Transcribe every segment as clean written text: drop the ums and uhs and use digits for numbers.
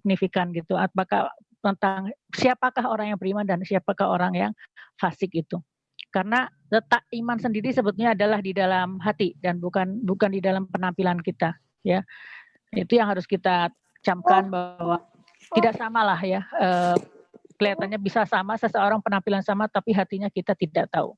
signifikan gitu. Apakah tentang siapakah orang yang beriman dan siapakah orang yang fasik itu. Karena letak iman sendiri sebetulnya adalah di dalam hati dan bukan di dalam penampilan kita, ya. Itu yang harus kita camkan bahwa tidak samalah ya. Kelihatannya bisa sama seseorang penampilan sama tapi hatinya kita tidak tahu.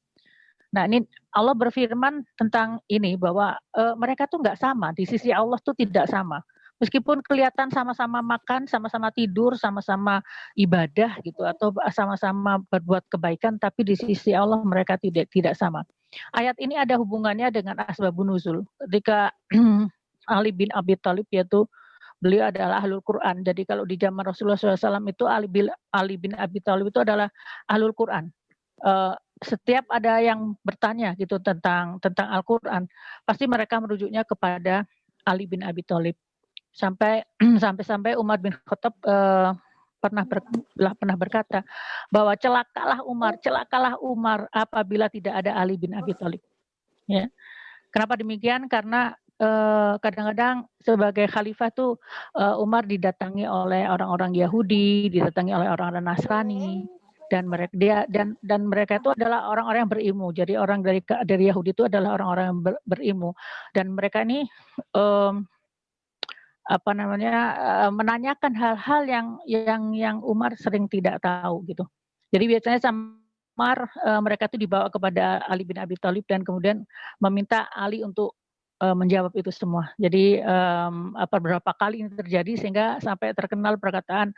Nah, ini Allah berfirman tentang ini bahwa mereka tuh nggak sama, di sisi Allah tuh tidak sama. Meskipun kelihatan sama-sama makan, sama-sama tidur, sama-sama ibadah gitu atau sama-sama berbuat kebaikan, tapi di sisi Allah mereka tidak sama. Ayat ini ada hubungannya dengan asbabun nuzul. Ketika Ali bin Abi Thalib, yaitu beliau adalah ahlul Quran. Jadi kalau di zaman Rasulullah SAW itu Ali bin Abi Thalib itu adalah ahlul Quran. Setiap ada yang bertanya gitu tentang Al-Quran, pasti mereka merujuknya kepada Ali bin Abi Thalib. Sampai Umar bin Khattab pernah berkata bahwa celakalah Umar apabila tidak ada Ali bin Abi Thalib. Ya. Kenapa demikian? Karena kadang-kadang sebagai khalifah tuh Umar didatangi oleh orang-orang Yahudi, didatangi oleh orang-orang Nasrani, dan mereka itu adalah orang-orang yang berilmu. Jadi orang dari Yahudi itu adalah orang-orang yang berilmu, dan mereka ini menanyakan hal-hal yang Umar sering tidak tahu gitu. Jadi biasanya mereka itu dibawa kepada Ali bin Abi Thalib dan kemudian meminta Ali untuk menjawab itu semua. Jadi beberapa kali ini terjadi sehingga sampai terkenal perkataan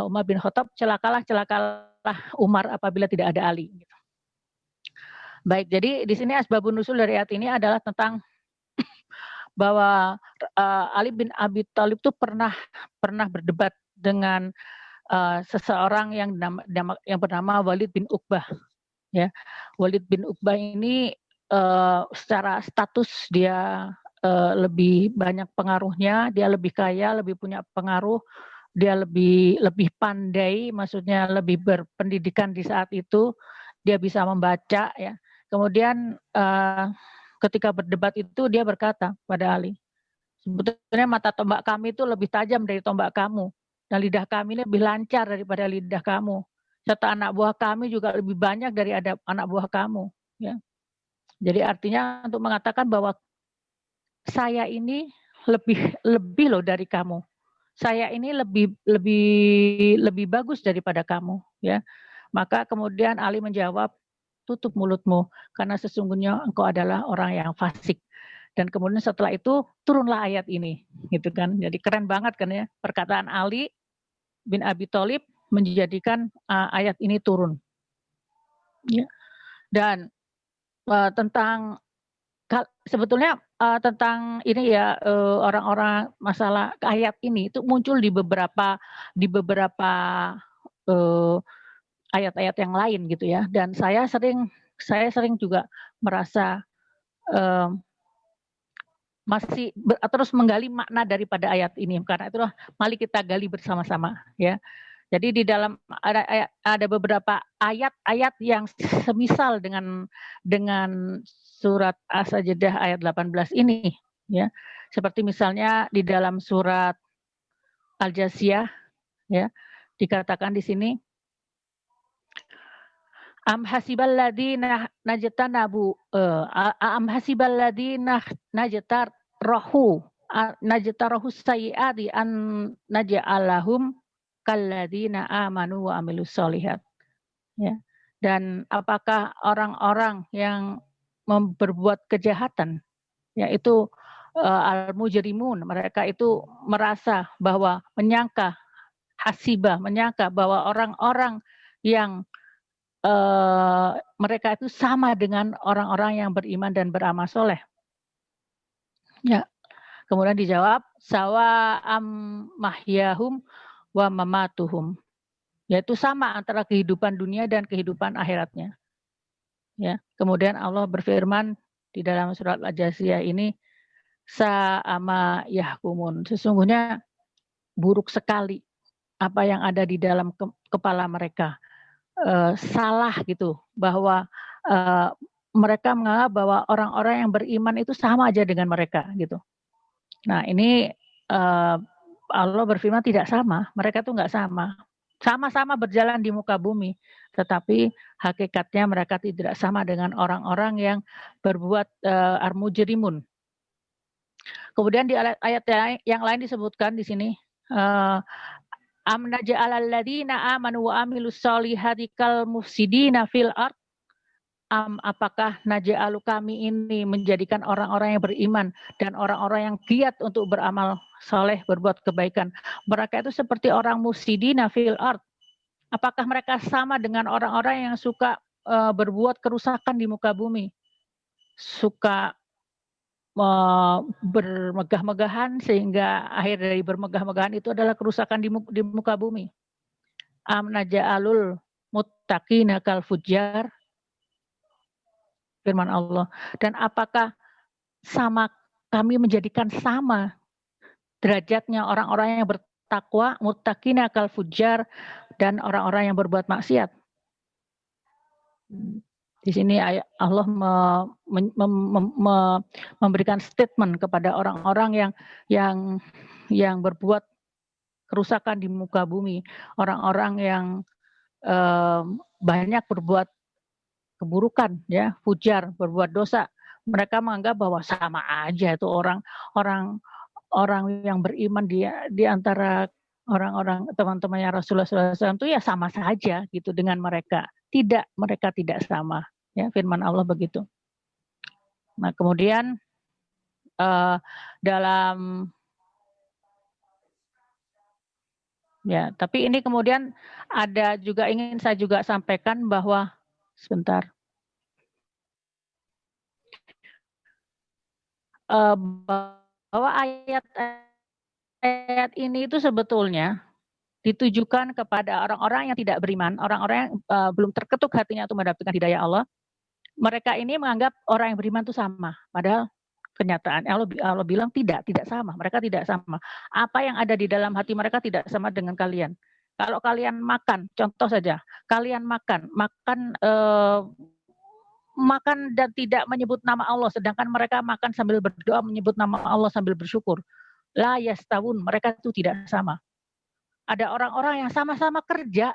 Umar bin Khattab, celakalah Umar apabila tidak ada Ali. Gitu. Baik, jadi di sini asbabun nuzul dari ayat ini adalah tentang bahwa Ali bin Abi Thalib itu pernah berdebat dengan seseorang yang bernama Walid bin Uqbah. Ya, Walid bin Uqbah ini secara status dia lebih banyak pengaruhnya, dia lebih kaya, lebih punya pengaruh, dia lebih pandai, maksudnya lebih berpendidikan di saat itu, dia bisa membaca ya. Kemudian ketika berdebat itu dia berkata pada Ali, sebetulnya mata tombak kami itu lebih tajam dari tombak kamu, dan lidah kami ini lebih lancar daripada lidah kamu, serta anak buah kami juga lebih banyak dari ada anak buah kamu. Ya. Jadi artinya untuk mengatakan bahwa saya ini lebih loh dari kamu. Saya ini lebih bagus daripada kamu. Ya. Maka kemudian Ali menjawab, tutup mulutmu karena sesungguhnya engkau adalah orang yang fasik. Dan kemudian setelah itu turunlah ayat ini, gitu kan. Jadi keren banget kan ya, perkataan Ali bin Abi Thalib menjadikan ayat ini turun. Ya. Dan tentang sebetulnya tentang ini ya orang-orang masalah ayat ini itu muncul di beberapa ayat-ayat yang lain gitu ya. Dan saya sering juga merasa masih terus menggali makna daripada ayat ini, karena itulah mari kita gali bersama-sama ya. Jadi di dalam ada beberapa ayat-ayat yang semisal dengan surat As-Sajdah ayat 18 ini ya. Seperti misalnya di dalam surat Al-Jasiyah ya, dikatakan di sini am hasiballadzina najtarahu sayyiati an naj'alahum kalladzina amanu wa amilus solihat. Ya. Dan apakah orang-orang yang berbuat kejahatan, yaitu al-mujrimun, mereka itu merasa bahwa menyangka bahwa orang-orang yang mereka itu sama dengan orang-orang yang beriman dan beramal soleh. Ya. Kemudian dijawab, sawa mahyahum wa mamatuhum. Yaitu sama antara kehidupan dunia dan kehidupan akhiratnya. Ya. Kemudian Allah berfirman di dalam surat Al-Jasiyah ini, sa'ama yahkumun. Sesungguhnya buruk sekali apa yang ada di dalam kepala mereka. Salah gitu, bahwa mereka menganggap bahwa orang-orang yang beriman itu sama aja dengan mereka gitu. Nah ini Allah berfirman tidak sama, mereka tuh nggak sama. Sama-sama berjalan di muka bumi, tetapi hakikatnya mereka tidak sama dengan orang-orang yang berbuat al-mujrimun. Kemudian di ayat yang lain disebutkan di sini, am naj'alal ladzina amanu wa amilus solihati kal mufsidina fil ard. Apakah naj'alu kami ini menjadikan orang-orang yang beriman dan orang-orang yang giat untuk beramal soleh, berbuat kebaikan. Mereka itu seperti orang mufsidina fil ard. Apakah mereka sama dengan orang-orang yang suka berbuat kerusakan di muka bumi? Suka bermegah-megahan sehingga akhir dari bermegah-megahan itu adalah kerusakan di muka bumi. Am naj'alul muttaqina kal fujjar, firman Allah. Dan apakah sama kami menjadikan sama derajatnya orang-orang yang bertakwa, muttaqina kal fujjar, dan orang-orang yang berbuat maksiat. Di sini Allah memberikan statement kepada orang-orang yang berbuat kerusakan di muka bumi, orang-orang yang banyak berbuat keburukan, ya, fujar, berbuat dosa. Mereka menganggap bahwa sama aja itu orang yang beriman di antara orang-orang teman-temannya Rasulullah SAW itu ya sama saja gitu dengan mereka. Tidak, mereka tidak sama. Ya, firman Allah begitu. Nah, kemudian tapi ini kemudian ada juga ingin saya juga sampaikan bahwa sebentar. Bahwa ayat ini itu sebetulnya ditujukan kepada orang-orang yang tidak beriman, orang-orang yang belum terketuk hatinya untuk mendapatkan hidayah Allah. Mereka ini menganggap orang yang beriman itu sama, padahal kenyataan Allah bilang tidak sama, mereka tidak sama. Apa yang ada di dalam hati mereka tidak sama dengan kalian. Kalau kalian makan, contoh saja, kalian makan dan tidak menyebut nama Allah, sedangkan mereka makan sambil berdoa menyebut nama Allah sambil bersyukur. La yastawun, mereka itu tidak sama. Ada orang-orang yang sama-sama kerja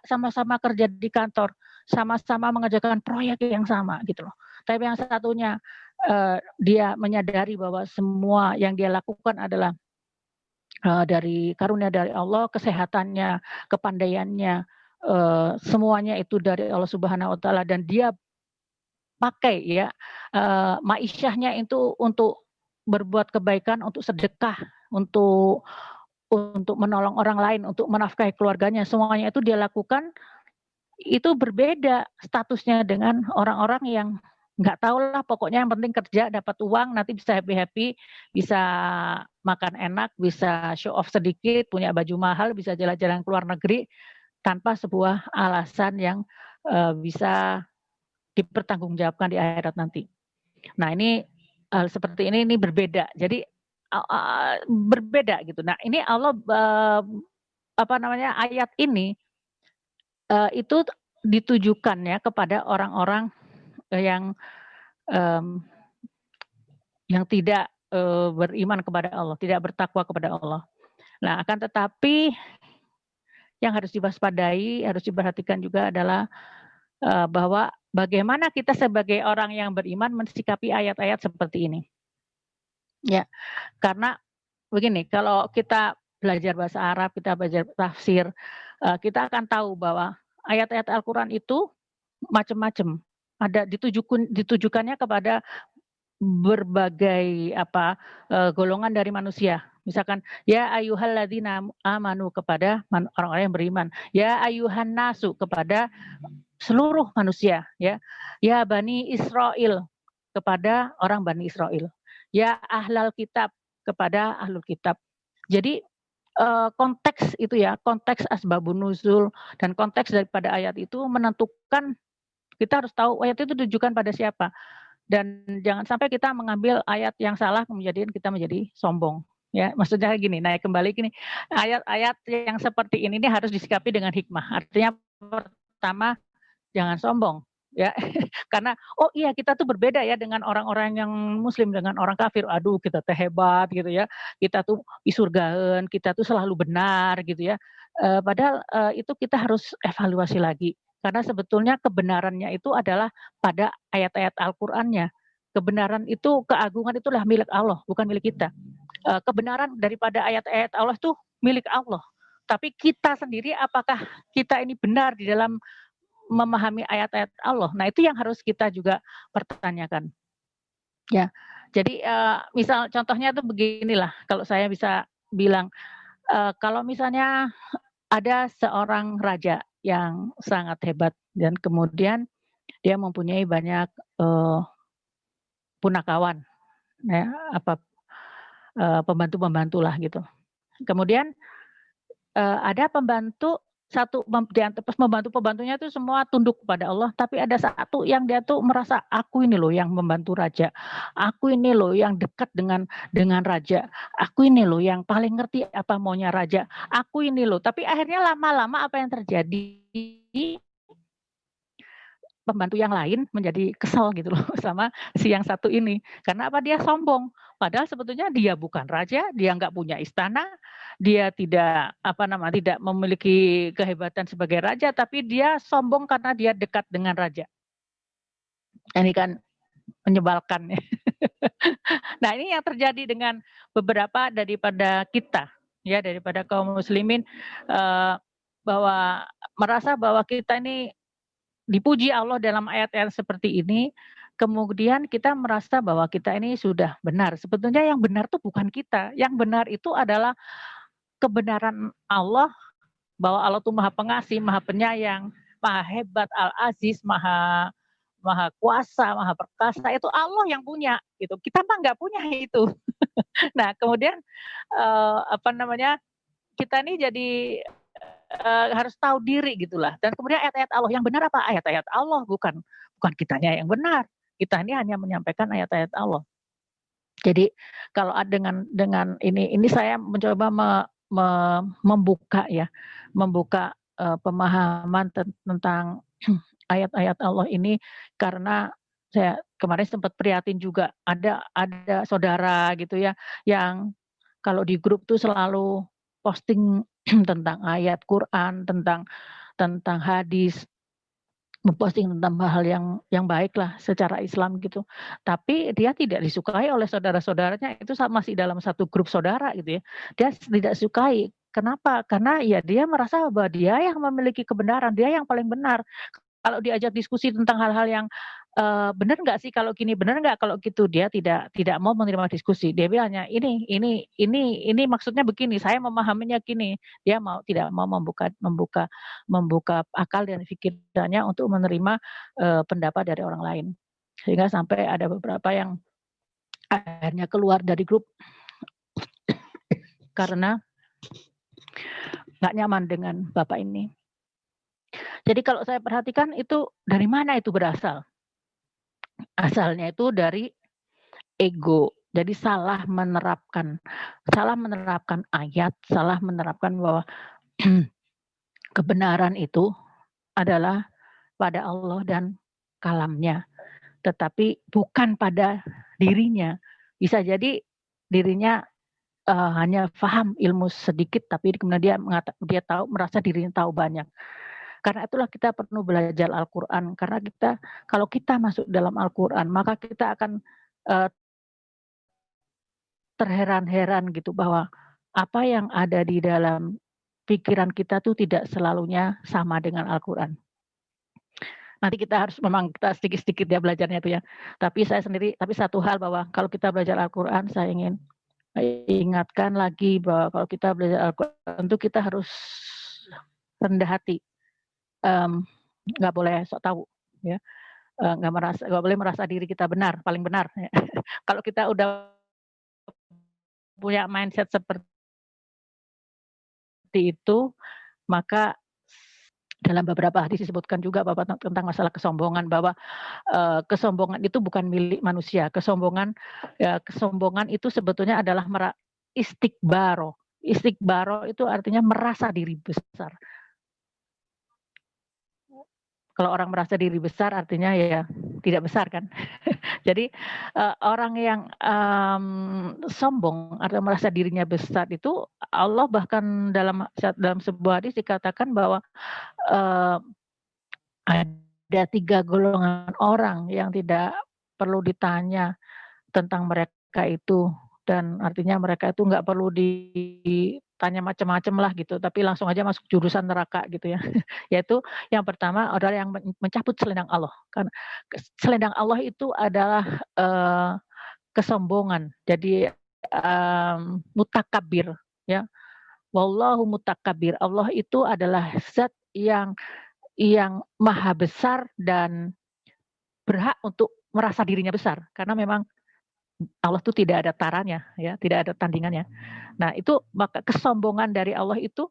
di kantor, sama-sama mengerjakan proyek yang sama gitu loh. Tapi yang satunya dia menyadari bahwa semua yang dia lakukan adalah dari karunia dari Allah, kesehatannya, kepandaiannya, semuanya itu dari Allah Subhanahu wa taala, dan dia pakai ya maisyahnya itu untuk berbuat kebaikan, untuk sedekah, untuk menolong orang lain, untuk menafkahi keluarganya, semuanya itu dia lakukan. Itu berbeda statusnya dengan orang-orang yang nggak tahu lah, pokoknya yang penting kerja, dapat uang, nanti bisa happy-happy, bisa makan enak, bisa show off sedikit, punya baju mahal, bisa jalan-jalan ke luar negeri tanpa sebuah alasan yang bisa dipertanggungjawabkan di akhirat nanti. Nah, ini seperti ini berbeda. Jadi berbeda gitu. Nah, ini Allah ayat ini itu ditujukan ya kepada orang-orang yang tidak beriman kepada Allah, tidak bertakwa kepada Allah. Nah, akan tetapi yang harus diwaspadai, harus diperhatikan juga adalah bahwa bagaimana kita sebagai orang yang beriman mensikapi ayat-ayat seperti ini. Ya, karena begini, kalau kita belajar bahasa Arab, kita belajar tafsir, kita akan tahu bahwa ayat-ayat Al-Quran itu macam-macam. Ada ditujukannya kepada berbagai golongan dari manusia. Misalkan ya ayyuhalladzina amanu kepada orang-orang yang beriman, ya ayyuhan nasu kepada seluruh manusia, ya. Ya Bani Israel kepada orang Bani Israel. Ya ahlal kitab kepada ahlul kitab. Jadi konteks itu ya, konteks asbabun nuzul dan konteks daripada ayat itu menentukan, kita harus tahu ayat itu ditujukan pada siapa. Dan jangan sampai kita mengambil ayat yang salah menjadikan kita menjadi sombong. Ya, maksudnya gini, kembali gini, ayat-ayat yang seperti ini harus disikapi dengan hikmah. Artinya pertama, jangan sombong. ya. Karena, oh iya kita tuh berbeda ya dengan orang-orang yang muslim, dengan orang kafir, aduh kita teh hebat gitu ya, kita tuh isurgaeun, kita tuh selalu benar gitu ya. Padahal, itu kita harus evaluasi lagi, karena sebetulnya kebenarannya itu adalah pada ayat-ayat Al-Qur'annya. Kebenaran itu, keagungan itulah milik Allah, bukan milik kita. Kebenaran daripada ayat-ayat Allah tuh milik Allah. Tapi kita sendiri apakah kita ini benar di dalam memahami ayat-ayat Allah? Nah, itu yang harus kita juga pertanyakan. Ya. Jadi misal contohnya tuh beginilah, kalau saya bisa bilang, kalau misalnya ada seorang raja yang sangat hebat dan kemudian dia mempunyai banyak punakawan, ya, pembantu-pembantu lah gitu. Kemudian ada pembantu satu di pas pembantu-pembantunya itu semua tunduk kepada Allah, tapi ada satu yang dia tuh merasa, "Aku ini loh yang membantu raja, aku ini loh yang dekat dengan raja, aku ini loh yang paling ngerti apa maunya raja, aku ini loh." Tapi akhirnya lama-lama apa yang terjadi, pembantu yang lain menjadi kesel gitu loh sama si yang satu ini. Karena apa? Dia sombong. Padahal sebetulnya dia bukan raja, dia nggak punya istana, dia tidak tidak memiliki kehebatan sebagai raja, tapi dia sombong karena dia dekat dengan raja. Ini kan menyebalkan ya. Nah, ini yang terjadi dengan beberapa daripada kita, ya, daripada kaum muslimin, bahwa merasa bahwa kita ini dipuji Allah dalam ayat-ayat seperti ini, kemudian kita merasa bahwa kita ini sudah benar. Sebetulnya yang benar tuh bukan kita, yang benar itu adalah kebenaran Allah, bahwa Allah tuh Maha Pengasih, Maha Penyayang, Maha Hebat, Al-Aziz, Maha Maha Kuasa, Maha Perkasa, itu Allah yang punya gitu. Kita mah nggak punya itu. Nah, kemudian kita ini jadi harus tahu diri gitulah. Dan kemudian ayat-ayat Allah yang benar apa? Ayat-ayat Allah, bukan bukan kitanya yang benar. Kita ini hanya menyampaikan ayat-ayat Allah. Jadi kalau dengan ini saya mencoba membuka ya, membuka pemahaman tentang ayat-ayat Allah ini, karena saya kemarin sempat prihatin juga, ada saudara gitu ya, yang kalau di grup tuh selalu posting tentang ayat Quran, tentang hadis, memposting tentang hal-hal yang baik lah secara Islam gitu. Tapi dia tidak disukai oleh saudara-saudaranya, itu masih dalam satu grup saudara gitu ya. Dia tidak sukai. Kenapa? Karena ya dia merasa bahwa dia yang memiliki kebenaran, dia yang paling benar. Kalau diajak diskusi tentang hal-hal yang, "Bener nggak sih kalau gini, bener nggak kalau gitu?" Dia tidak mau menerima diskusi. Dia bilangnya, "Ini maksudnya begini, saya memahaminya gini." Dia tidak mau membuka akal dan pikirannya untuk menerima, pendapat dari orang lain. Sehingga sampai ada beberapa yang akhirnya keluar dari grup karena nggak nyaman dengan bapak ini. Jadi kalau saya perhatikan itu dari mana itu berasal? Asalnya itu dari ego. Jadi salah menerapkan ayat, salah menerapkan bahwa kebenaran itu adalah pada Allah dan kalamnya, tetapi bukan pada dirinya. Bisa jadi dirinya hanya paham ilmu sedikit, tapi kemudian dia merasa dirinya tahu banyak. Karena itulah kita perlu belajar Al-Quran, karena kalau kita masuk dalam Al-Quran, maka kita akan terheran-heran gitu bahwa apa yang ada di dalam pikiran kita tuh tidak selalunya sama dengan Al-Quran. Nanti kita sedikit-sedikit ya belajarnya itu ya. Tapi satu hal bahwa kalau kita belajar Al-Quran, saya ingin ingatkan lagi bahwa kalau kita belajar Al-Quran itu kita harus rendah hati. Nggak boleh sok tahu ya, nggak boleh merasa diri kita benar, paling benar ya. Kalau kita udah punya mindset seperti itu, maka dalam beberapa hadis disebutkan juga bahwa tentang masalah kesombongan, bahwa kesombongan itu bukan milik manusia. Kesombongan itu sebetulnya adalah istikbaro. Istikbaro itu artinya merasa diri besar. Kalau orang merasa diri besar artinya ya tidak besar kan. Jadi, orang yang, sombong atau merasa dirinya besar itu Allah bahkan dalam sebuah hadis dikatakan bahwa, eee, ada 3 golongan orang yang tidak perlu ditanya tentang mereka itu, dan artinya mereka itu nggak perlu ditanya macam-macam lah gitu, tapi langsung aja masuk jurusan neraka gitu ya. Yaitu yang pertama adalah yang mencabut selendang Allah, kan selendang Allah itu adalah, kesombongan. Jadi, mutakabbir ya, wallahu mutakabbir. Allah itu adalah zat yang maha besar dan berhak untuk merasa dirinya besar, karena memang Allah itu tidak ada taranya ya, tidak ada tandingannya. Nah itu maka kesombongan dari Allah itu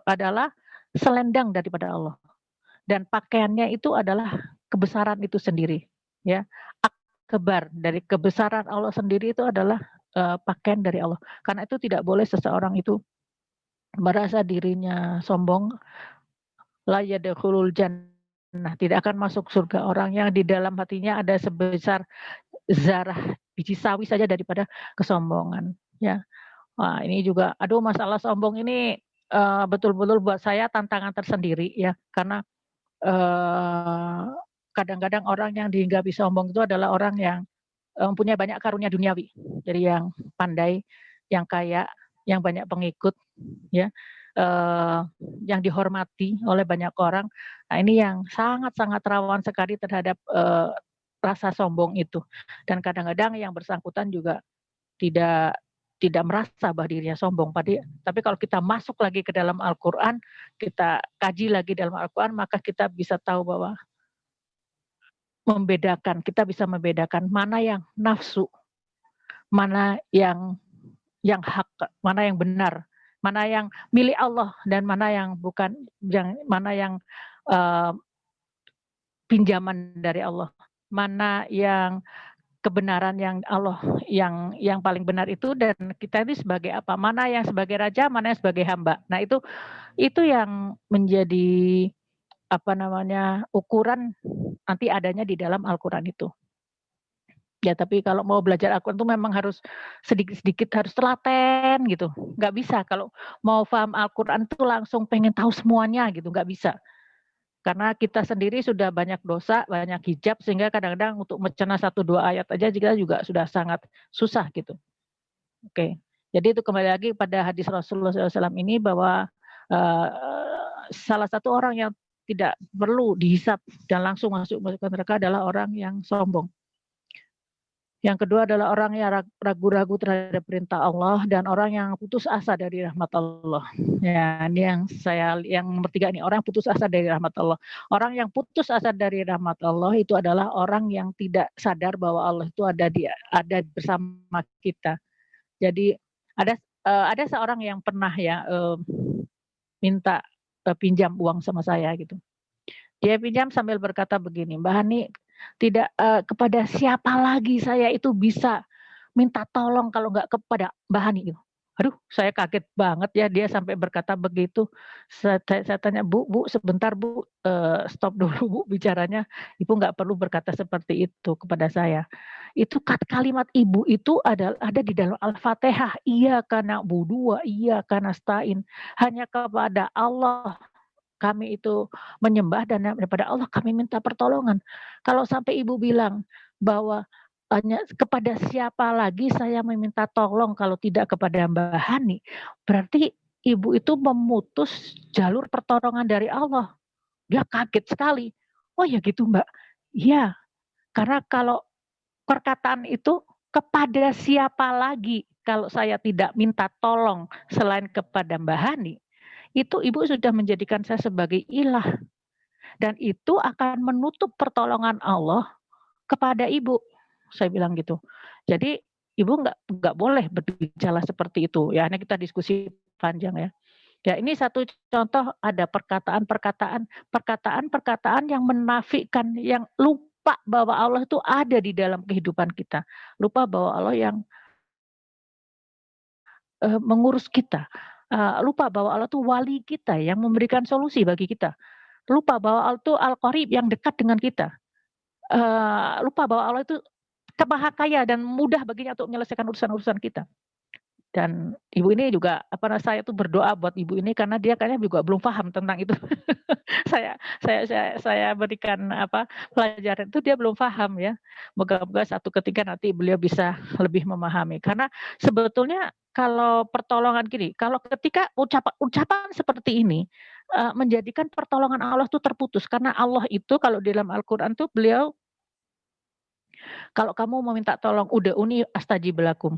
adalah selendang daripada Allah, dan pakaiannya itu adalah kebesaran itu sendiri ya. Akbar dari kebesaran Allah sendiri itu adalah, pakaian dari Allah. Karena itu tidak boleh seseorang itu merasa dirinya sombong, la yadkhulul jannah, tidak akan masuk surga orang yang di dalam hatinya ada sebesar zarah biji sawi saja daripada kesombongan, ya. Wah, ini juga aduh masalah sombong ini, betul-betul buat saya tantangan tersendiri ya, karena, eee, kadang-kadang orang yang dihinggapi sombong itu adalah orang yang, mempunyai banyak karunia duniawi. Jadi yang pandai, yang kaya, yang banyak pengikut ya, eee, yang dihormati oleh banyak orang. Nah ini yang sangat-sangat rawan sekali terhadap, rasa sombong itu. Dan kadang-kadang yang bersangkutan juga tidak tidak merasa bahwa dirinya sombong, tapi kalau kita masuk lagi ke dalam Al-Qur'an, kita kaji lagi dalam Al-Qur'an, maka kita bisa tahu bahwa kita bisa membedakan mana yang nafsu, mana yang hak, mana yang benar, mana yang milik Allah dan mana yang bukan, mana yang, eee, pinjaman dari Allah, mana yang kebenaran yang Allah yang paling benar itu, dan kita ini sebagai apa, mana yang sebagai raja, mana yang sebagai hamba. Nah itu yang menjadi apa namanya, ukuran nanti adanya di dalam Al-Qur'an itu. Ya tapi kalau mau belajar Al-Qur'an itu memang harus sedikit-sedikit harus telaten gitu, nggak bisa kalau mau paham Al-Qur'an itu langsung pengen tahu semuanya gitu, nggak bisa. Karena kita sendiri sudah banyak dosa, banyak hijab, sehingga kadang-kadang untuk mencerna 1, 2 ayat aja kita juga sudah sangat susah gitu. Oke. Jadi itu kembali lagi pada hadis Rasulullah SAW ini bahwa, eee, salah satu orang yang tidak perlu dihisab dan langsung masuk ke neraka adalah orang yang sombong. Yang kedua adalah orang yang ragu-ragu terhadap perintah Allah dan orang yang putus asa dari rahmat Allah. Ya, ini yang nomor 3 nih, orang yang putus asa dari rahmat Allah. Orang yang putus asa dari rahmat Allah itu adalah orang yang tidak sadar bahwa Allah itu ada bersama kita. Jadi ada seorang yang pernah ya, minta, pinjam uang sama saya gitu. Dia pinjam sambil berkata begini, "Mbak Hani, tidak, kepada siapa lagi saya itu bisa minta tolong kalau nggak kepada Mbak Hani," gitu. Aduh, saya kaget banget ya dia sampai berkata begitu. Saya tanya, "Bu, sebentar Bu, stop dulu Bu bicaranya. Ibu nggak perlu berkata seperti itu kepada saya." Itu kalimat ibu itu ada di dalam Al-Fatihah, "Iyyaka na'budu wa iyyaka nasta'in." Hanya kepada Allah kami itu menyembah dan daripada Allah kami minta pertolongan. Kalau sampai ibu bilang bahwa hanya kepada siapa lagi saya meminta tolong kalau tidak kepada Mbak Hani, berarti ibu itu memutus jalur pertolongan dari Allah. Dia kaget sekali. "Oh ya gitu Mbak?" Iya, karena kalau perkataan itu kepada siapa lagi kalau saya tidak minta tolong selain kepada Mbak Hani, itu ibu sudah menjadikan saya sebagai ilah, dan itu akan menutup pertolongan Allah kepada ibu, saya bilang gitu. Jadi ibu nggak boleh berbicara seperti itu, ya ini kita diskusi panjang ya. Ya ini satu contoh ada perkataan-perkataan yang menafikan, yang lupa bahwa Allah itu ada di dalam kehidupan kita. Lupa bahwa Allah yang, mengurus kita, lupa bahwa Allah itu wali kita yang memberikan solusi bagi kita. lupa bahwa Allah itu Al-Qarib yang dekat dengan kita. Lupa bahwa Allah itu Maha Kaya dan mudah baginya untuk menyelesaikan urusan-urusan kita. Dan ibu ini juga saya tuh berdoa buat ibu ini karena dia kayaknya juga belum paham tentang itu. saya berikan pelajaran itu dia belum paham ya. Moga-moga satu ketika nanti beliau bisa lebih memahami. Karena sebetulnya kalau pertolongan gini, kalau ketika ucapan seperti ini menjadikan pertolongan Allah itu terputus karena Allah itu kalau di dalam Al-Qur'an tuh beliau kalau kamu mau minta tolong ud'uni astajib lakum.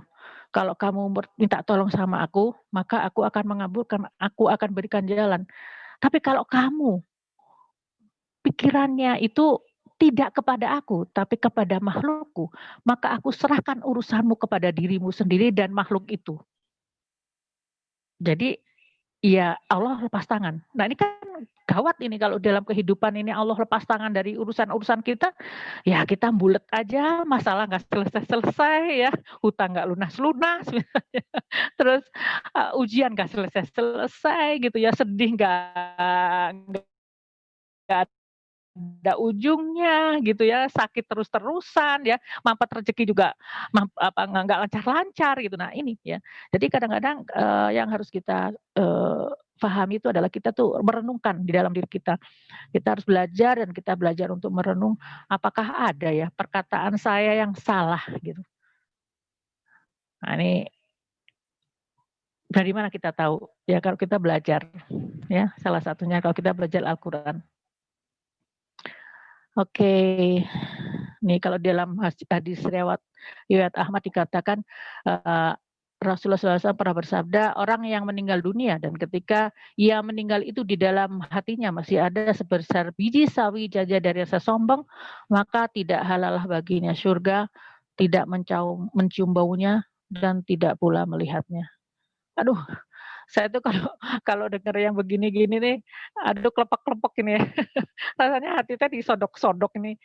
Kalau kamu minta tolong sama aku, maka aku akan mengabulkan, aku akan berikan jalan. Tapi kalau kamu pikirannya itu tidak kepada aku, tapi kepada makhlukku, maka aku serahkan urusanmu kepada dirimu sendiri dan makhluk itu. Jadi ya Allah lepas tangan. Nah ini kan gawat ini kalau dalam kehidupan ini Allah lepas tangan dari urusan-urusan kita, ya kita bulet aja, masalah nggak selesai-selesai ya, hutang nggak lunas-lunas misalnya, terus ujian nggak selesai-selesai gitu ya, sedih nggak ada ujungnya gitu ya, sakit terus-terusan ya, mampet rezeki juga nggak lancar-lancar gitu. Nah ini ya, jadi kadang-kadang yang harus kita pahami itu adalah kita tuh merenungkan di dalam diri kita. Kita harus belajar dan kita belajar untuk merenung apakah ada ya perkataan saya yang salah gitu. Nah ini dari mana kita tahu? Ya kalau kita belajar ya, salah satunya kalau kita belajar Al-Qur'an. Oke. Nih kalau dalam hadis riwayat Ahmad dikatakan Rasulullah SAW pernah bersabda, orang yang meninggal dunia dan ketika ia meninggal itu di dalam hatinya masih ada sebesar biji sawi saja dari rasa sombong, maka tidak halalah baginya surga, tidak mencium baunya dan tidak pula melihatnya. Aduh, saya tuh kalau dengar yang begini-gini nih, aduh kelepek-kelepek ini ya. Rasanya hati saya disodok-sodok ini.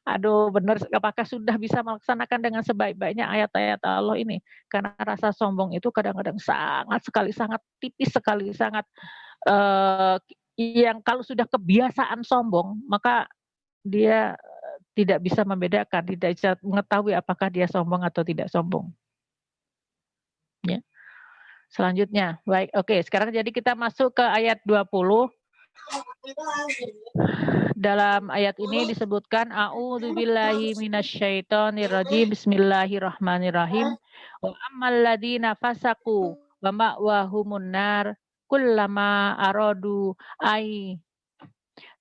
Aduh benar, apakah sudah bisa melaksanakan dengan sebaik-baiknya ayat-ayat Allah ini? Karena rasa sombong itu kadang-kadang sangat tipis sekali, sangat yang kalau sudah kebiasaan sombong, maka dia tidak bisa membedakan, tidak bisa mengetahui apakah dia sombong atau tidak sombong. Ya. Selanjutnya, baik, oke. Sekarang jadi kita masuk ke ayat 20. Dalam ayat ini disebutkan a'udzubillahi minasyaitonirrajim bismillahirrahmanirrahim wa ammal ladzina fasaqu wa ma'wahumun nar kullama aradu ay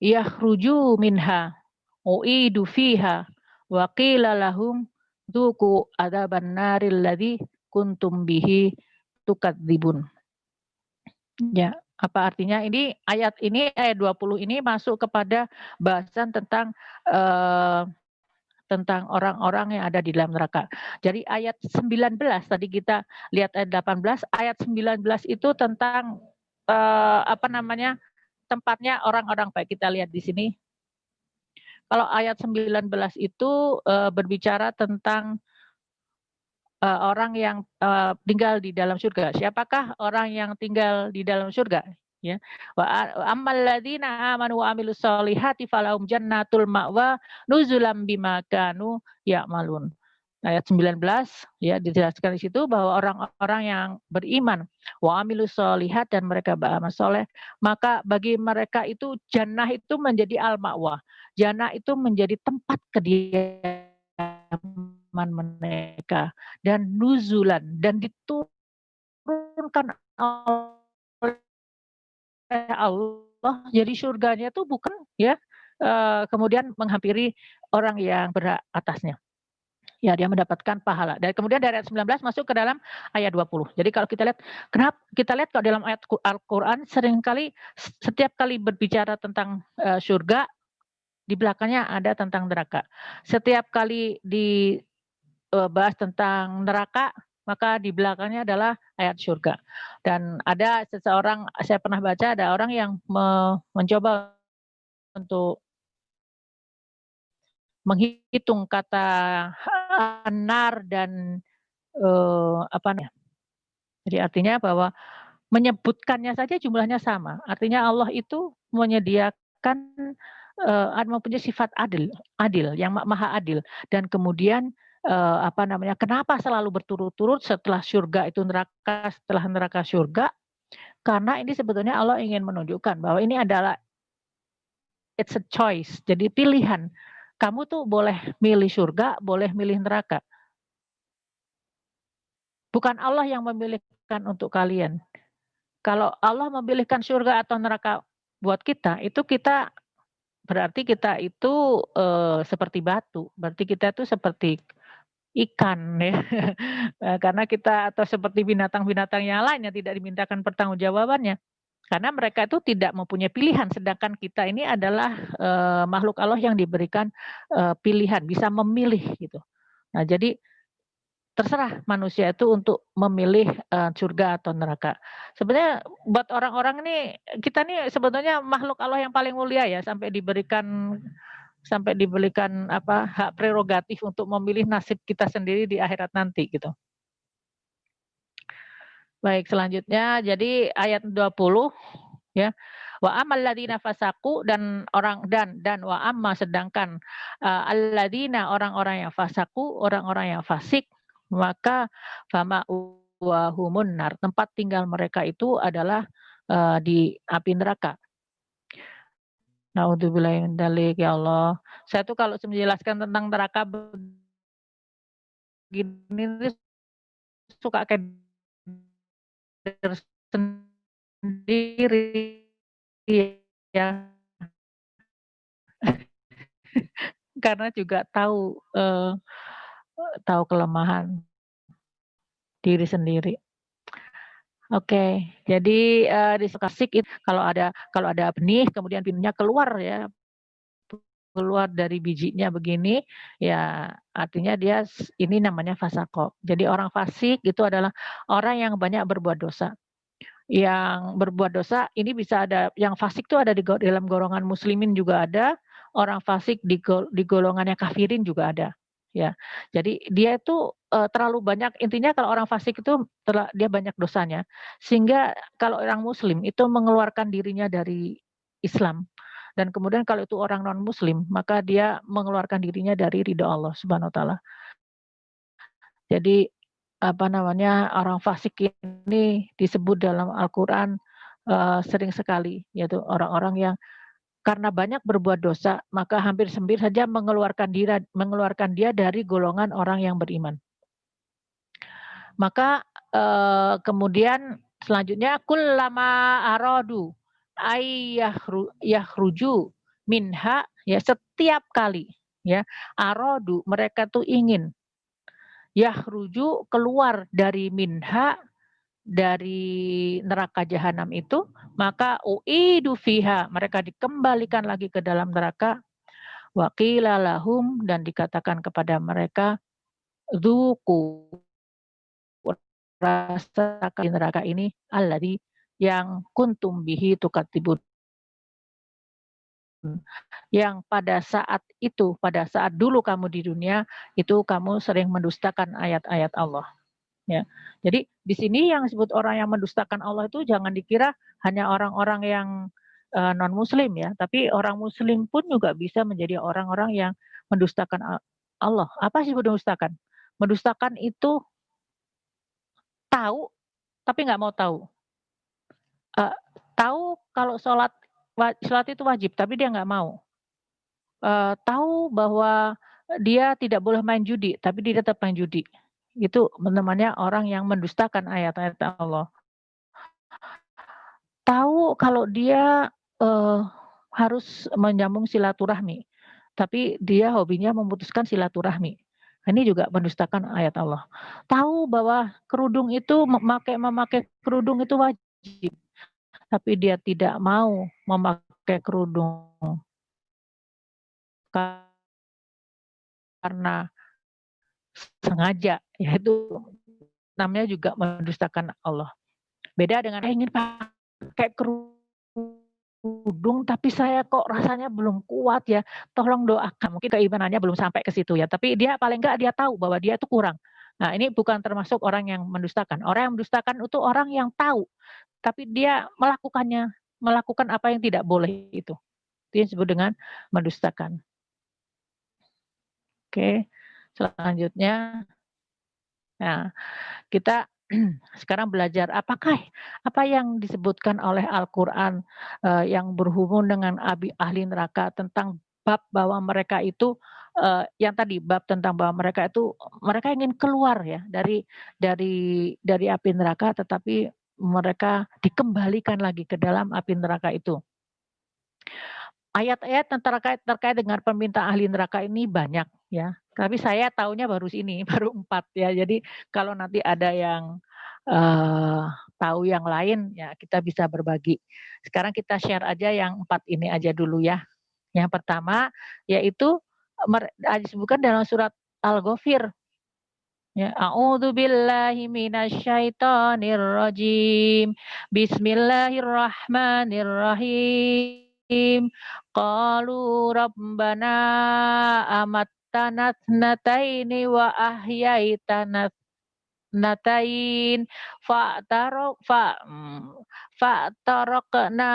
yakhruju minha uidu fiha wa qila lahum dzuqu adzaban naril ladzi kuntum bihi tukadzibun. Ya, apa artinya? Ini ayat 20 ini masuk kepada bahasan tentang orang-orang yang ada di dalam neraka. Jadi ayat 19 tadi kita lihat ayat 18, ayat 19 itu tentang tempatnya orang-orang baik. Kita lihat di sini. Kalau ayat 19 itu berbicara tentang orang yang tinggal di dalam surga. Siapakah orang yang tinggal di dalam surga? Ya. Wa ammal ladzina amanu wa amilus solihati falahum jannatul ma'wa nuzulam bima kanu ya'malun. Ayat 19 ya dijelaskan di situ bahwa orang-orang yang beriman wa amilus solihat dan mereka beramal soleh, maka bagi mereka itu jannah itu menjadi al-ma'wa. Jannah itu menjadi tempat kediaman mereka dan nuzulan dan diturunkan oleh Allah. Jadi surganya itu bukan ya kemudian menghampiri orang yang berhak atasnya. Ya, dia mendapatkan pahala. Dan kemudian dari ayat 19 masuk ke dalam ayat 20. Jadi kalau kita lihat, kita lihat kalau dalam ayat Al-Quran seringkali setiap kali berbicara tentang surga, di belakangnya ada tentang neraka. Setiap kali dibahas tentang neraka, maka di belakangnya adalah ayat surga. Dan ada seseorang, saya pernah baca ada orang yang mencoba untuk menghitung kata nar dan jadi artinya bahwa menyebutkannya saja jumlahnya sama. Artinya Allah itu menyediakan mempunyai sifat adil yang maha adil dan kemudian, kenapa selalu berturut-turut setelah surga itu neraka, setelah neraka surga, karena ini sebetulnya Allah ingin menunjukkan bahwa ini adalah it's a choice, jadi pilihan. Kamu tuh boleh milih surga, boleh milih neraka. Bukan Allah yang memilihkan untuk kalian. Kalau Allah memilihkan surga atau neraka buat kita, itu berarti kita itu, seperti batu, berarti kita itu seperti ikan ya, karena kita atau seperti binatang-binatang yang lain yang tidak dimintakan pertanggungjawabannya. Karena mereka itu tidak mempunyai pilihan, sedangkan kita ini adalah, makhluk Allah yang diberikan, pilihan, bisa memilih gitu. Nah jadi terserah manusia itu untuk memilih, surga atau neraka. Sebenarnya buat orang-orang nih, kita nih sebetulnya makhluk Allah yang paling mulia ya, sampai diberikan hak prerogatif untuk memilih nasib kita sendiri di akhirat nanti gitu. Baik, selanjutnya jadi ayat 20 ya. Wa ammal ladzina fasaku dan wa amma sedangkan alladzina orang-orang yang fasaku, orang-orang yang fasik, maka fama wa humun nar, tempat tinggal mereka itu adalah di api neraka. Naudzubillahi min dzalik, ya Allah. Saya tuh kalau menjelaskan tentang neraka begini suka kayak sendiri ya. Karena juga tahu kelemahan diri sendiri. Oke, jadi, di Sukasik kalau ada benih kemudian benihnya keluar ya, keluar dari bijinya begini, ya artinya ini namanya fasako. Jadi orang fasik itu adalah orang yang banyak berbuat dosa. Yang berbuat dosa ini bisa ada yang fasik itu ada di dalam golongan muslimin juga ada, orang fasik di golongannya kafirin juga ada, ya. Jadi dia itu, terlalu banyak intinya kalau orang fasik itu dia banyak dosanya, sehingga kalau orang muslim itu mengeluarkan dirinya dari Islam, dan kemudian kalau itu orang non muslim, maka dia mengeluarkan dirinya dari ridho Allah Subhanahu wa taala. Jadi orang fasik ini disebut dalam Al-Quran sering sekali, yaitu orang-orang yang karena banyak berbuat dosa, maka hampir saja mengeluarkan dia dari golongan orang yang beriman. Maka kemudian selanjutnya kullama aradu yahruju minha, ya setiap kali ya aradu mereka tuh ingin yahruju keluar dari minha, dari neraka jahanam itu, maka uidu fiha, mereka dikembalikan lagi ke dalam neraka, wa qila lahum, dan dikatakan kepada mereka, dzuqu, rasakan di neraka ini alladzi yang kuntum bihi tukadzibun, yang pada saat dulu kamu di dunia itu kamu sering mendustakan ayat-ayat Allah. Ya. Jadi di sini yang disebut orang yang mendustakan Allah itu jangan dikira hanya orang-orang yang non muslim ya, tapi orang muslim pun juga bisa menjadi orang-orang yang mendustakan Allah. Apa sih mendustakan? Mendustakan itu tahu tapi nggak mau tahu. Tahu kalau sholat itu wajib tapi dia nggak mau. Tahu bahwa dia tidak boleh main judi tapi dia tetap main judi. Itu namanya orang yang mendustakan ayat-ayat Allah. Tahu kalau dia, harus menyambung silaturahmi, tapi dia hobinya memutuskan silaturahmi. Ini juga mendustakan ayat Allah. Tahu bahwa kerudung itu memakai kerudung itu wajib, tapi dia tidak mau memakai kerudung karena sengaja, ya itu namanya juga mendustakan Allah. Beda dengan ingin pakai kerudung tapi saya kok rasanya belum kuat ya, tolong doakan. Mungkin keimanannya belum sampai ke situ ya, tapi dia paling enggak dia tahu bahwa dia itu kurang. Nah, ini bukan termasuk orang yang mendustakan. Orang yang mendustakan itu orang yang tahu, tapi dia melakukan apa yang tidak boleh itu. Itu yang disebut dengan mendustakan. Oke, selanjutnya, nah kita sekarang belajar apa yang disebutkan oleh Al-Quran yang berhubung dengan ahli neraka tentang bab bahwa mereka itu yang tadi bab tentang bahwa mereka itu mereka ingin keluar ya dari api neraka, tetapi mereka dikembalikan lagi ke dalam api neraka itu. Ayat-ayat yang terkait dengan permintaan ahli neraka ini banyak ya. Tapi saya taunya baru ini, baru 4 ya. Jadi kalau nanti ada yang tahu yang lain ya kita bisa berbagi. Sekarang kita share aja yang 4 ini aja dulu ya. Yang pertama yaitu disebutkan dalam surat Al-Ghafir. Ya, a'udzu billahi minasyaitonir rajim. Bismillahirrahmanirrahim. Qalu rabbana amattana thnataini wa ahyaitana tznatain fa'taraqna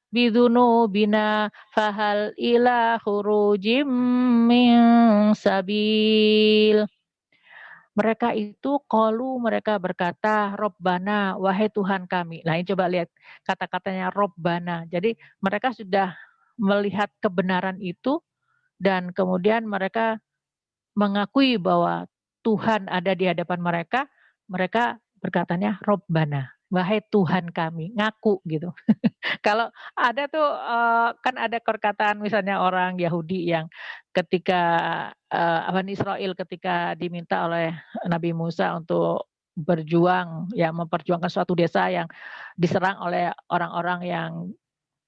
bidzunubina fahal ila khurujim min sabil. Mereka itu mereka berkata Robbana, wahai Tuhan kami. Nah ini coba lihat kata-katanya Robbana. Jadi mereka sudah melihat kebenaran itu dan kemudian mereka mengakui bahwa Tuhan ada di hadapan mereka. Mereka berkatanya Robbana, wahai Tuhan kami, ngaku gitu. Kalau ada tuh kan ada perkataan misalnya orang Yahudi yang ketika Bani Israel ketika diminta oleh Nabi Musa untuk berjuang ya memperjuangkan suatu desa yang diserang oleh orang-orang yang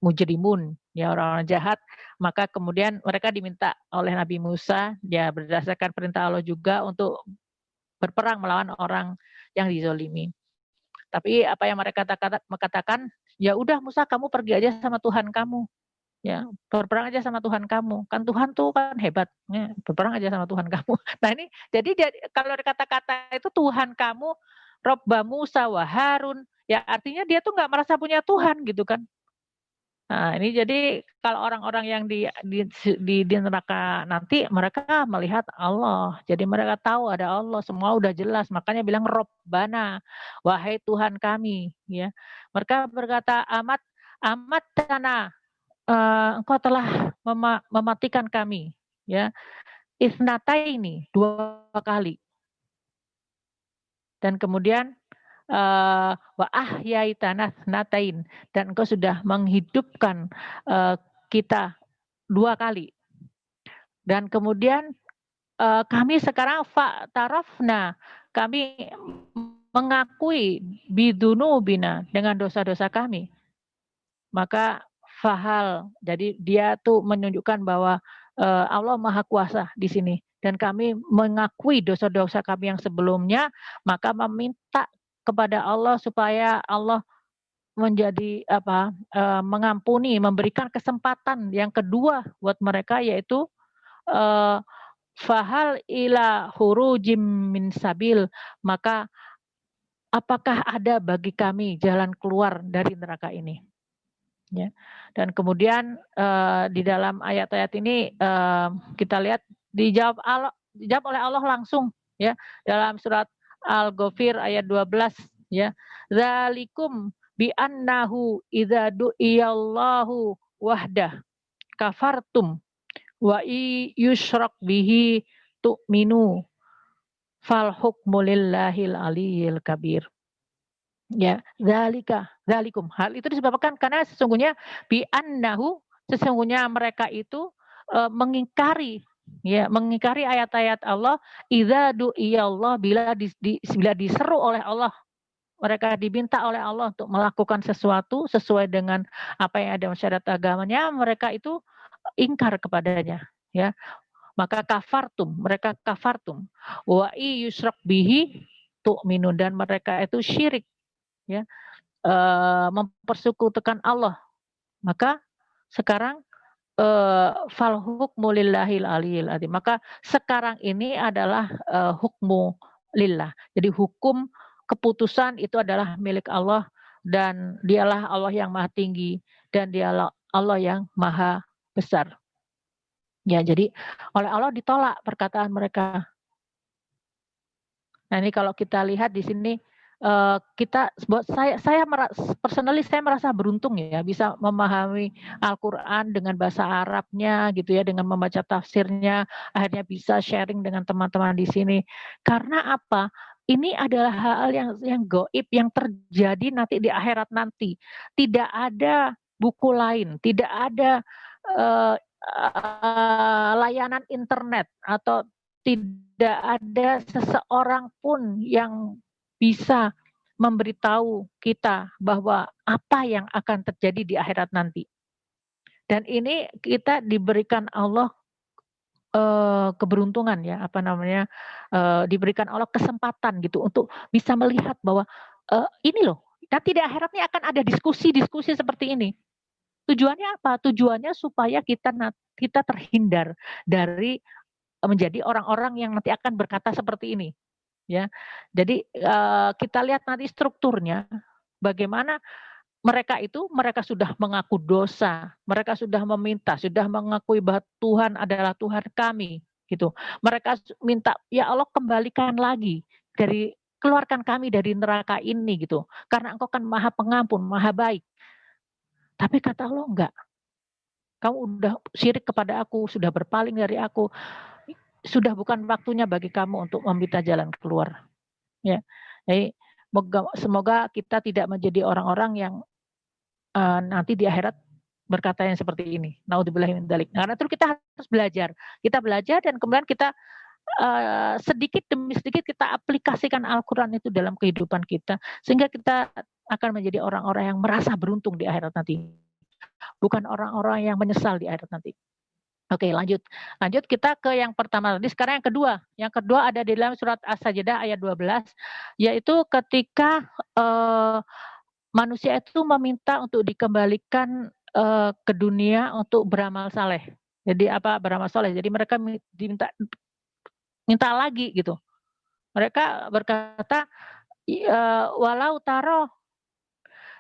mujrimun ya orang-orang jahat, maka kemudian mereka diminta oleh Nabi Musa ya berdasarkan perintah Allah juga untuk berperang melawan orang yang dizolimi. Tapi apa yang mereka katakan, ya udah Musa kamu pergi aja sama Tuhan kamu. Ya, berperang aja sama Tuhan kamu. Kan Tuhan tuh kan hebat. Ya, berperang aja sama Tuhan kamu. Nah ini jadi kalau kata-kata itu Tuhan kamu, Robba Musa wa Harun, ya artinya dia tuh nggak merasa punya Tuhan gitu kan. Nah, ini jadi kalau orang-orang yang di neraka nanti mereka melihat Allah. Jadi mereka tahu ada Allah, semua udah jelas. Makanya bilang Robbana, wahai Tuhan kami, ya. Mereka berkata amat dana, engkau telah mematikan kami, ya. Isnataini 2 kali. Dan kemudian wa ahyaitana natain, dan engkau sudah menghidupkan kita 2 kali. Dan kemudian kami sekarang fa'tarafna, kami mengakui bidunubina dengan dosa-dosa kami. Maka fahal, jadi dia tuh menunjukkan bahwa Allah Maha Kuasa di sini. Dan kami mengakui dosa-dosa kami yang sebelumnya, maka meminta kepada Allah supaya Allah menjadi mengampuni, memberikan kesempatan yang kedua buat mereka, yaitu fahal ila hurujim min sabil, maka apakah ada bagi kami jalan keluar dari neraka ini. Ya. Dan kemudian di dalam ayat-ayat ini kita lihat dijawab oleh Allah langsung ya dalam surat Al-Ghafir ayat 12 ya. Zalikum bi annahu idza du'iyallahu wahdah kafartum wa yusyrak bihi tu'minu fal hukmu lillahil aliyil kabir. Ya, zalikum. Hal itu disebabkan karena sesungguhnya bi annahu, sesungguhnya mereka itu mengingkari ayat-ayat Allah, idza du'iyallah, bila diseru oleh Allah, mereka diminta oleh Allah untuk melakukan sesuatu sesuai dengan apa yang ada syariat agamanya, mereka itu ingkar kepadanya, ya. Maka mereka kafartum. Wa yusyrak bihi tu'minun, dan mereka itu syirik, ya, mempersekutukan Allah. Maka sekarang fal hukmu lillahil aliyil azim. Maka sekarang ini adalah hukmu lillah. Jadi hukum keputusan itu adalah milik Allah, dan dialah Allah yang maha tinggi, dan dialah Allah yang maha besar. Ya, jadi oleh Allah ditolak perkataan mereka. Nah, ini kalau kita lihat di sini, kita buat saya personally saya merasa beruntung ya, bisa memahami Al-Quran dengan bahasa Arabnya gitu ya, dengan membaca tafsirnya, akhirnya bisa sharing dengan teman-teman di sini. Karena apa? Ini adalah hal yang gaib, yang terjadi nanti di akhirat nanti. Tidak ada buku lain, tidak ada layanan internet atau tidak ada seseorang pun yang bisa memberitahu kita bahwa apa yang akan terjadi di akhirat nanti. Dan ini kita diberikan Allah keberuntungan ya, diberikan Allah kesempatan gitu untuk bisa melihat bahwa ini loh, nanti di akhiratnya akan ada diskusi-diskusi seperti ini. Tujuannya apa? Tujuannya supaya kita terhindar dari menjadi orang-orang yang nanti akan berkata seperti ini, ya. Jadi kita lihat nanti strukturnya, bagaimana mereka sudah mengaku dosa, mereka sudah meminta, sudah mengakui bahwa Tuhan adalah Tuhan kami, gitu. Mereka minta, ya Allah kembalikan lagi keluarkan kami dari neraka ini gitu, karena Engkau kan Maha Pengampun, Maha Baik. Tapi kata Allah enggak. Kamu udah syirik kepada aku, sudah berpaling dari aku. Sudah bukan waktunya bagi kamu untuk meminta jalan keluar. Ya. Jadi semoga kita tidak menjadi orang-orang yang nanti di akhirat berkata yang seperti ini. Naudzubillah min dzalik. Karena itu kita harus belajar. Kita belajar dan kemudian kita sedikit demi sedikit kita aplikasikan Al-Quran itu dalam kehidupan kita. Sehingga kita akan menjadi orang-orang yang merasa beruntung di akhirat nanti. Bukan orang-orang yang menyesal di akhirat nanti. Oke, lanjut kita ke yang pertama tadi. Sekarang yang kedua. Yang kedua ada di dalam surat As-Sajdah ayat 12, yaitu ketika manusia itu meminta untuk dikembalikan ke dunia untuk beramal saleh. Jadi apa beramal saleh? Jadi mereka minta lagi gitu. Mereka berkata, walau taroh,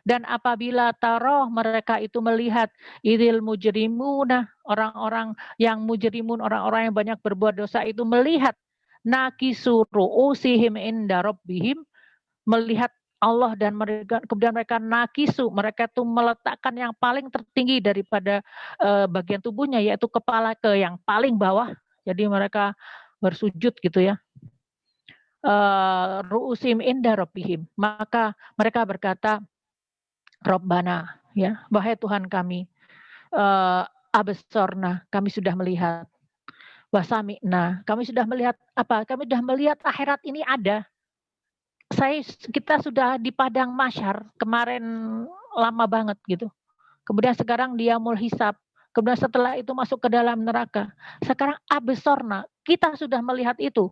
dan apabila taroh mereka itu melihat idil mujrimuna, orang-orang yang mujrimun, orang-orang yang banyak berbuat dosa itu melihat nakisu ru'usihim inda rabbihim, melihat Allah dan mereka, kemudian mereka nakisu, mereka itu meletakkan yang paling tertinggi daripada bagian tubuhnya, yaitu kepala ke yang paling bawah. Jadi mereka bersujud gitu ya. Ru'usim inda rabbihim, maka mereka berkata, Rabbana, ya, wahai Tuhan kami, absorna, kami sudah melihat, wasami'na, kami sudah melihat apa? Kami sudah melihat akhirat ini ada. Kita sudah di padang mahsyar kemarin lama banget gitu. Kemudian sekarang dia hisab. Kemudian setelah itu masuk ke dalam neraka. Sekarang absorna, kita sudah melihat itu.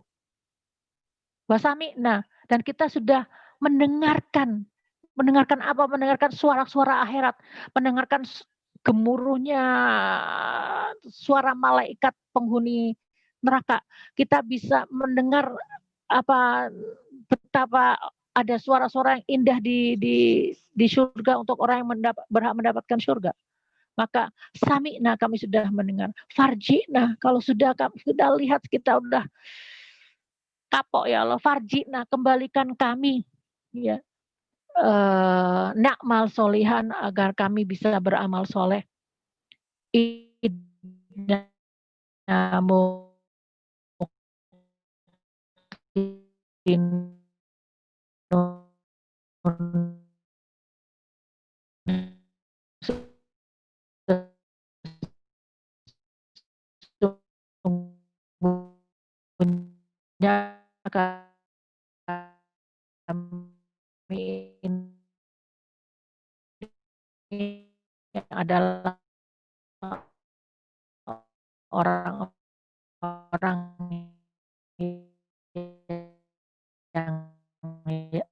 Wasami'na, dan kita sudah mendengarkan apa? Mendengarkan suara-suara akhirat, mendengarkan gemuruhnya suara malaikat penghuni neraka. Kita bisa mendengar betapa ada suara-suara yang indah di surga untuk orang yang berhak mendapatkan surga. Maka sami'na, kami sudah mendengar. Farji'na, kalau sudah kami sudah lihat, kita udah kapok ya Allah. Farji'na, kembalikan kami, ya, na'mal solihan, agar kami bisa beramal soleh. Kami ini adalah orang-orang